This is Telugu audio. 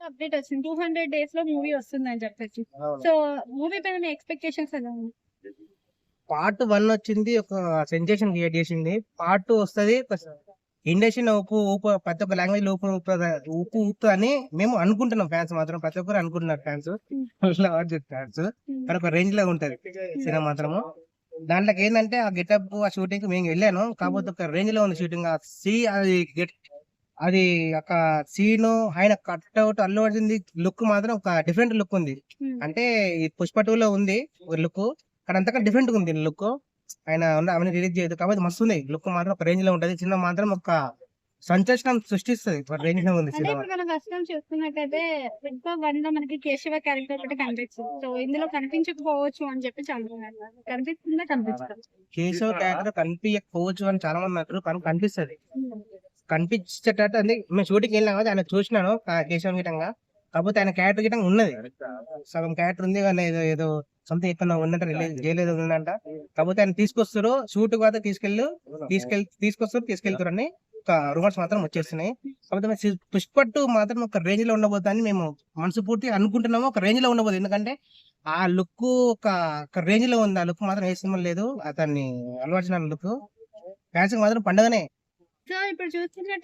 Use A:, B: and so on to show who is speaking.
A: అప్డేట్ వచ్చింది. 200 డేస్‌లో మూవీ వస్తుందని చెప్పేసి.
B: అవును.
A: సో, మూవీ పైన మీ ఎక్స్‌పెక్టేషన్స్ ఎలా ఉన్నాయి?
B: పార్ట్ 1 వచ్చింది. ఒక సెన్సేషన్ క్రియేట్ చేసింది. పార్ట్ 2 వస్తది. ఇండస్ట్రీ‌లో ఊపు ప్రతి ఒక్క లాంగ్వేజ్‌లో ఊపుతదని మేము అనుకుంటున్నాం. ఫ్యాన్స్ మాత్రం ప్రతి ఒక్కరు అనుకుంటున్నారు ఫ్యాన్స్.
A: హ్మ్.
B: ఫ్యాన్స్.
A: హ్మ్.
B: కానీ ఒక రేంజ్‌లో ఉంటది సినిమా మాత్రము. దాంట్లోకేందంటే ఆ గెటప్, ఆ షూటింగ్‌కి మేము వెళ్ళాను. కాకపోతే ఒక రేంజ్‌లో ఉంది షూటింగ్. అది ఒక సీను, ఆయన కట్‌ఔట్ అల్లు అర్జున్‌ది లుక్ మాత్రం ఒక డిఫరెంట్ లుక్ ఉంది.
A: హ్మ్.
B: అంటే ఈ 'పుష్ప 2లో' ఉంది ఒక లుక్కు. కానీ అంతకన్నా డిఫరెంట్‌గా ఉంది లుక్కు. ఆయన అవన్నీ రిలీజ్ చేయదు. కాకపోతే మస్తుంది. లుక్ మాత్రం ఒక రేంజ్‌లో ఉంటది. సినిమా మాత్రం ఒక సంచలనం సృష్టిస్తది. ఒక రేంజ్‌లో ఉంది
A: అంటే
B: సినిమా.
A: ఇప్పుడు మనం ఫస్ట్ నుంచి చూస్తున్నట్టయితే 'పుష్ప 1లో మనకి కేశవ క్యారెక్టర్ ఒకటి కనిపించింది. సో, ఇందులో కనిపించకపోవచ్చు అని చెప్పేసి అంటున్నారు. కనిపిస్తుందా? కనిపించదా?
B: కేశవ్ క్యారెక్టర్ కనిపియకపోవచ్చు అని చాలా మంది అంటారు. కానీ కనిపిస్తది.
A: హ్మ్.
B: కనిపించేటట్టు అంటే మేము షూటింగ్‌కెళ్ళినాం కదా! ఆయన చూసినాను కేశవ్ గిటంగా. కాకపోతే ఆయన క్యారెక్టర్ గిటంగా ఉన్నది. సగం క్యారెక్టర్ ఉంది. కానీ ఏదో ఏదో సంథింగ్ ఎక్కడనో ఉందంట. జైలు ఏదో ఉందంట. కాకపోతే ఆయన తీసుకొస్తుర్రు. షూట్‌కి మాత్రం తీసుకెళ్తుర్రని ఒక రూమర్స్ మాత్రం వచ్చేస్తున్నాయి. కాకపోతే మరి 'పుష్ప 2' మాత్రం ఒక రేంజ్‌లో ఉండబోతుందని మేము మనస్ఫూర్తిగా అనుకుంటున్నాము. ఒక రేంజ్‌లో ఉండబోతుంది. ఎందుకంటే ఆ లుక్కు ఒక రేంజ్‌లో ఉంది. ఆ లుక్ మాత్రం ఏ సినిమాలో లేదు. అతన్ని అల్లు అర్జున్ లుక్ ఫ్యాన్స్‌కి మాత్రం పండగనే.
A: సో, ఇప్పుడు చూస్తున్నట్టు